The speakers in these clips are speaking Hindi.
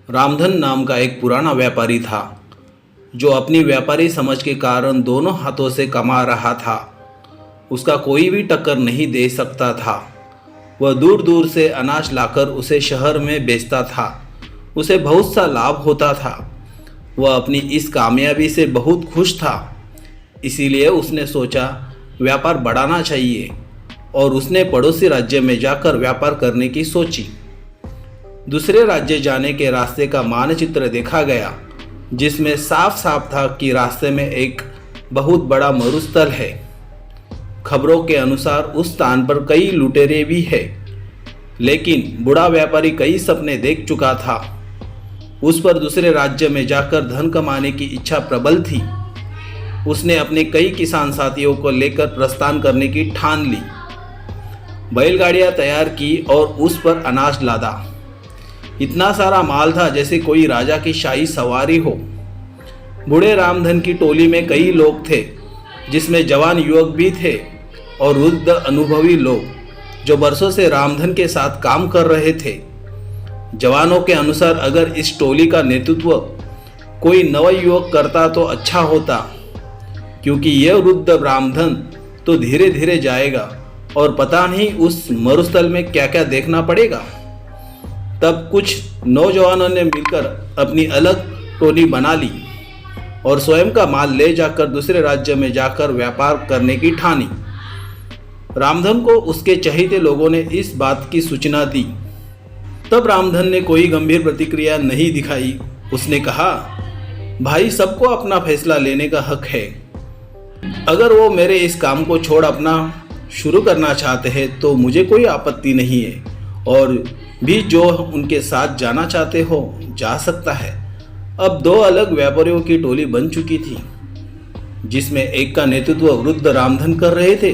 रामधन नाम का एक पुराना व्यापारी था जो अपनी व्यापारी समझ के कारण दोनों हाथों से कमा रहा था। उसका कोई भी टक्कर नहीं दे सकता था। वह दूर दूर से अनाज लाकर उसे शहर में बेचता था। उसे बहुत सा लाभ होता था। वह अपनी इस कामयाबी से बहुत खुश था। इसीलिए उसने सोचा व्यापार बढ़ाना चाहिए और उसने पड़ोसी राज्य में जाकर व्यापार करने की सोची। दूसरे राज्य जाने के रास्ते का मानचित्र देखा गया जिसमें साफ साफ था कि रास्ते में एक बहुत बड़ा मरुस्थल है। खबरों के अनुसार उस स्थान पर कई लुटेरे भी हैं, लेकिन बूढ़ा व्यापारी कई सपने देख चुका था। उस पर दूसरे राज्य में जाकर धन कमाने की इच्छा प्रबल थी। उसने अपने कई किसान साथियों को लेकर प्रस्थान करने की ठान ली। बैलगाड़ियां तैयार की और उस पर अनाज लादा। इतना सारा माल था जैसे कोई राजा की शाही सवारी हो। बूढ़े रामधन की टोली में कई लोग थे, जिसमें जवान युवक भी थे और वृद्ध अनुभवी लोग जो बरसों से रामधन के साथ काम कर रहे थे। जवानों के अनुसार अगर इस टोली का नेतृत्व कोई नवयुवक करता तो अच्छा होता, क्योंकि यह वृद्ध रामधन तो धीरे धीरे जाएगा और पता नहीं उस मरुस्थल में क्या क्या देखना पड़ेगा। तब कुछ नौजवानों ने मिलकर अपनी अलग टोली बना ली और स्वयं का माल ले जाकर दूसरे राज्य में जाकर व्यापार करने की ठानी। रामधन को उसके चहेते लोगों ने इस बात की सूचना दी। तब रामधन ने कोई गंभीर प्रतिक्रिया नहीं दिखाई। उसने कहा, भाई, सबको अपना फैसला लेने का हक है। अगर वो मेरे इस काम को छोड़ अपना शुरू करना चाहते हैं तो मुझे कोई आपत्ति नहीं है, और भी जो उनके साथ जाना चाहते हो जा सकता है। अब दो अलग व्यापारियों की टोली बन चुकी थी, जिसमें एक का नेतृत्व वृद्ध रामधन कर रहे थे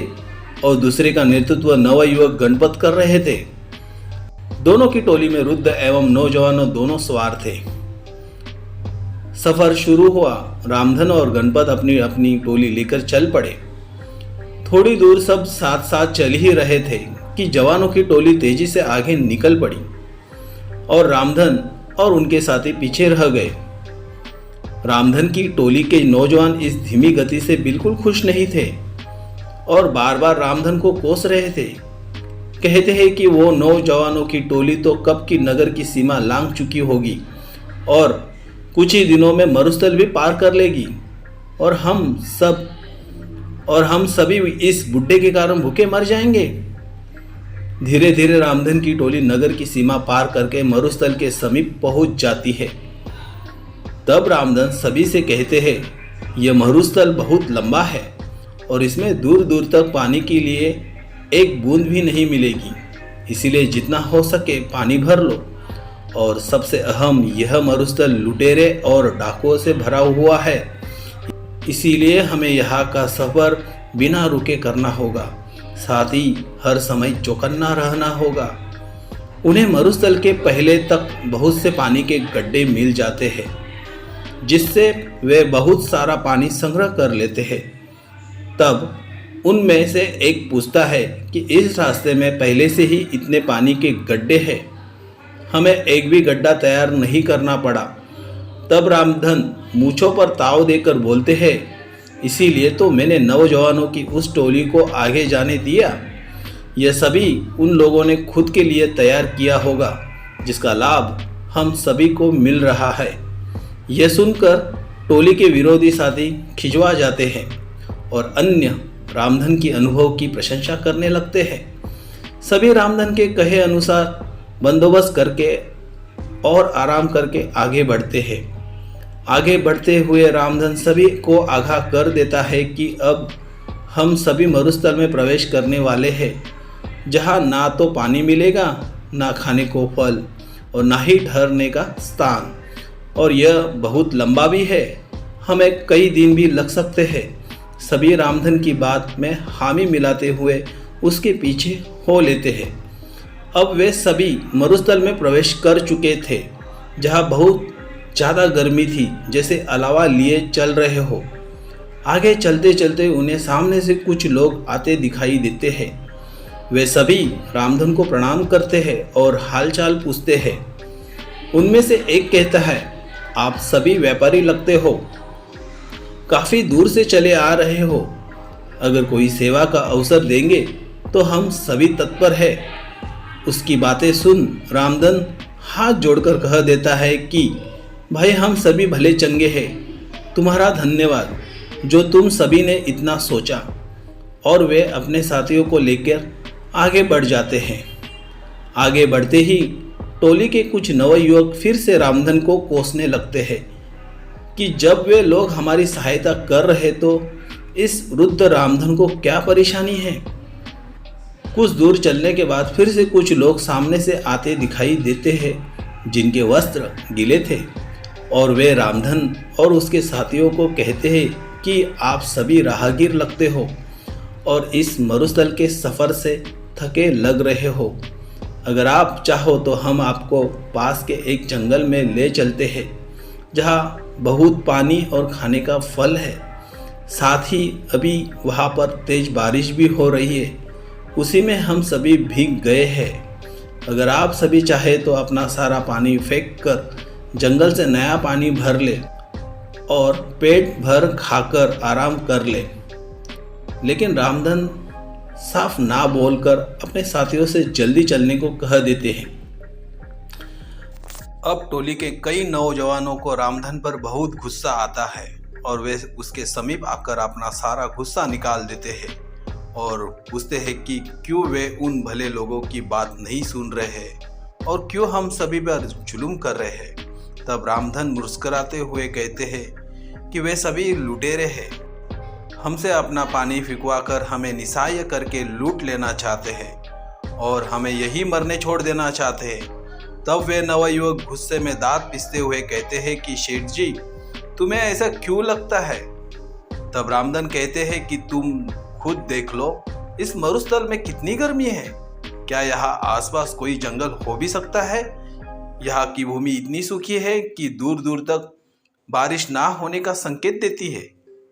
और दूसरे का नेतृत्व नवयुवक गणपत कर रहे थे। दोनों की टोली में वृद्ध एवं नौजवानों दोनों सवार थे। सफर शुरू हुआ। रामधन और गणपत अपनी अपनी टोली लेकर चल पड़े। थोड़ी दूर सब साथ साथ चल ही रहे थे कि जवानों की टोली तेजी से आगे निकल पड़ी और रामधन और उनके साथी पीछे रह गए। रामधन की टोली के नौजवान इस धीमी गति से बिल्कुल खुश नहीं थे और बार बार रामधन को कोस रहे थे। कहते हैं कि वो नौजवानों की टोली तो कब की नगर की सीमा लांघ चुकी होगी और कुछ ही दिनों में मरुस्थल भी पार कर लेगी, और हम सभी इस बुड्ढे के कारण भूखे मर जाएंगे। धीरे धीरे रामधन की टोली नगर की सीमा पार करके मरुस्थल के समीप पहुंच जाती है। तब रामधन सभी से कहते हैं, यह मरुस्थल बहुत लंबा है और इसमें दूर दूर तक पानी के लिए एक बूंद भी नहीं मिलेगी। इसीलिए जितना हो सके पानी भर लो, और सबसे अहम, यह मरुस्थल लुटेरे और डाकुओं से भरा हुआ है। इसीलिए हमें यहाँ का सफर बिना रुके करना होगा, साथ ही हर समय चौकन्ना रहना होगा। उन्हें मरुस्थल के पहले तक बहुत से पानी के गड्ढे मिल जाते हैं, जिससे वे बहुत सारा पानी संग्रह कर लेते हैं। तब उनमें से एक पूछता है कि इस रास्ते में पहले से ही इतने पानी के गड्ढे हैं, हमें एक भी गड्ढा तैयार नहीं करना पड़ा। तब रामधन मूंछों पर ताव देकर बोलते हैं, इसीलिए तो मैंने नौजवानों की उस टोली को आगे जाने दिया। यह सभी उन लोगों ने खुद के लिए तैयार किया होगा, जिसका लाभ हम सभी को मिल रहा है। यह सुनकर टोली के विरोधी साथी खिंचवा जाते हैं और अन्य रामधन की अनुभव की प्रशंसा करने लगते हैं। सभी रामधन के कहे अनुसार बंदोबस्त करके और आराम करके आगे बढ़ते हैं। आगे बढ़ते हुए रामधन सभी को आगाह कर देता है कि अब हम सभी मरुस्थल में प्रवेश करने वाले हैं, जहाँ ना तो पानी मिलेगा, ना खाने को फल, और ना ही ठहरने का स्थान, और यह बहुत लंबा भी है, हमें कई दिन भी लग सकते हैं। सभी रामधन की बात में हामी मिलाते हुए उसके पीछे हो लेते हैं। अब वे सभी मरुस्थल में प्रवेश कर चुके थे, जहाँ बहुत ज़्यादा गर्मी थी, जैसे अलावा लिए चल रहे हो। आगे चलते चलते उन्हें सामने से कुछ लोग आते दिखाई देते हैं। वे सभी रामधन को प्रणाम करते हैं और हालचाल पूछते हैं। उनमें से एक कहता है, आप सभी व्यापारी लगते हो, काफी दूर से चले आ रहे हो। अगर कोई सेवा का अवसर देंगे तो हम सभी तत्पर है। उसकी बातें सुन रामधन हाथ जोड़कर कह देता है कि भाई हम सभी भले चंगे हैं, तुम्हारा धन्यवाद जो तुम सभी ने इतना सोचा। और वे अपने साथियों को लेकर आगे बढ़ जाते हैं। आगे बढ़ते ही टोली के कुछ नवयुवक फिर से रामधन को कोसने लगते हैं कि जब वे लोग हमारी सहायता कर रहे तो इस वृद्ध रामधन को क्या परेशानी है। कुछ दूर चलने के बाद फिर से कुछ लोग सामने से आते दिखाई देते हैं जिनके वस्त्र गीले थे और वे रामधन और उसके साथियों को कहते हैं कि आप सभी राहगीर लगते हो और इस मरुस्थल के सफ़र से थके लग रहे हो। अगर आप चाहो तो हम आपको पास के एक जंगल में ले चलते हैं जहाँ बहुत पानी और खाने का फल है। साथ ही अभी वहाँ पर तेज बारिश भी हो रही है, उसी में हम सभी भीग गए हैं। अगर आप सभी चाहे तो अपना सारा पानी फेंक कर जंगल से नया पानी भर ले और पेट भर खाकर आराम कर ले। लेकिन रामधन साफ ना बोलकर अपने साथियों से जल्दी चलने को कह देते हैं। अब टोली के कई नौजवानों को रामधन पर बहुत गुस्सा आता है और वे उसके समीप आकर अपना सारा गुस्सा निकाल देते हैं और पूछते हैं कि क्यों वे उन भले लोगों की बात नहीं सुन रहे हैं और क्यों हम सभी पर जुल्म कर रहे हैं। तब रामधन मुस्कुराते हुए कहते हैं कि वे सभी लुटेरे हैं, हमसे अपना पानी फिकवा कर हमें निसाय करके लूट लेना चाहते हैं और हमें यही मरने छोड़ देना चाहते हैं। तब वे नवयुवक गुस्से में दांत पिसते हुए कहते हैं कि शेठ जी, तुम्हें ऐसा क्यों लगता है। तब रामधन कहते हैं कि तुम खुद देख लो, इस मरुस्थल में कितनी गर्मी है। क्या यहाँ आसपास कोई जंगल हो भी सकता है। यहाँ की भूमि इतनी सूखी है कि दूर दूर तक बारिश ना होने का संकेत देती है।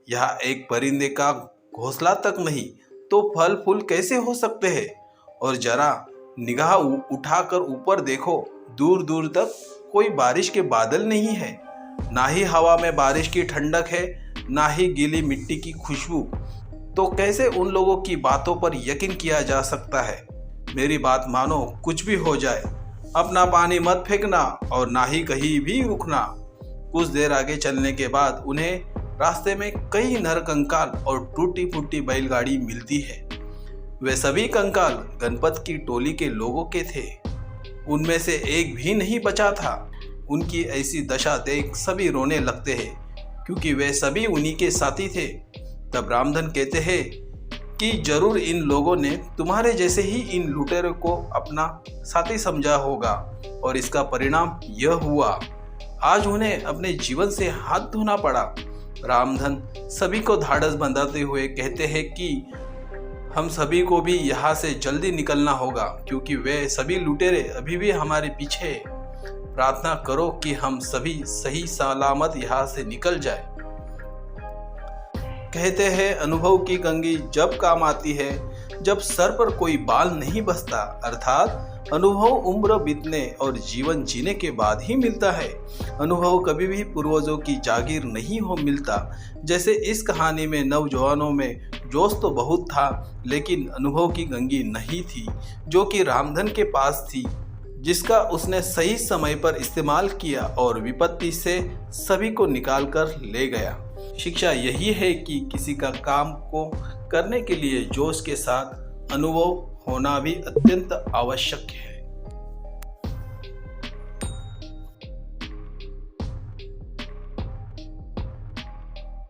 यहाँ एक परिंदे का घोंसला तक नहीं तो फल फूल कैसे हो सकते हैं। और जरा निगाह उठाकर ऊपर देखो, दूर दूर तक कोई बारिश के बादल नहीं है, ना ही हवा में बारिश की ठंडक है, ना ही गीली मिट्टी की खुशबू। तो कैसे उन लोगों की बातों पर यकीन किया जा सकता है। मेरी बात मानो, कुछ भी हो जाए अपना पानी मत फेंकना और ना ही कहीं भी रुकना। कुछ देर आगे चलने के बाद उन्हें रास्ते में कई नर कंकाल और टूटी फूटी बैलगाड़ी मिलती है। वे सभी कंकाल गणपत की टोली के लोगों के थे, उनमें से एक भी नहीं बचा था। उनकी ऐसी दशा देख सभी रोने लगते हैं क्योंकि वे सभी उन्हीं के साथी थे। तब रामधन कहते हैं कि जरूर इन लोगों ने तुम्हारे जैसे ही इन लुटेरों को अपना साथी समझा होगा और इसका परिणाम यह हुआ। आज उन्हें अपने जीवन से हाथ धोना पड़ा। रामधन सभी को धाड़स बंधाते हुए कहते हैं कि हम सभी को भी यहाँ से जल्दी निकलना होगा क्योंकि वे सभी लुटेरे अभी भी हमारे पीछे हैं। प्रार्थना करो कि हम सभी सही सलामत यहाँ से निकल जाए। कहते हैं अनुभव की कंघी जब काम आती है जब सर पर कोई बाल नहीं बचता, अर्थात अनुभव उम्र बीतने और जीवन जीने के बाद ही मिलता है। अनुभव कभी भी पूर्वजों की जागीर नहीं हो मिलता। जैसे इस कहानी में नौजवानों में जोश तो बहुत था लेकिन अनुभव की कंघी नहीं थी जो कि रामधन के पास थी, जिसका उसने सही समय पर इस्तेमाल किया और विपत्ति से सभी को निकाल कर ले गया। शिक्षा यही है कि किसी का काम को करने के लिए जोश के साथ अनुभव होना भी अत्यंत आवश्यक है।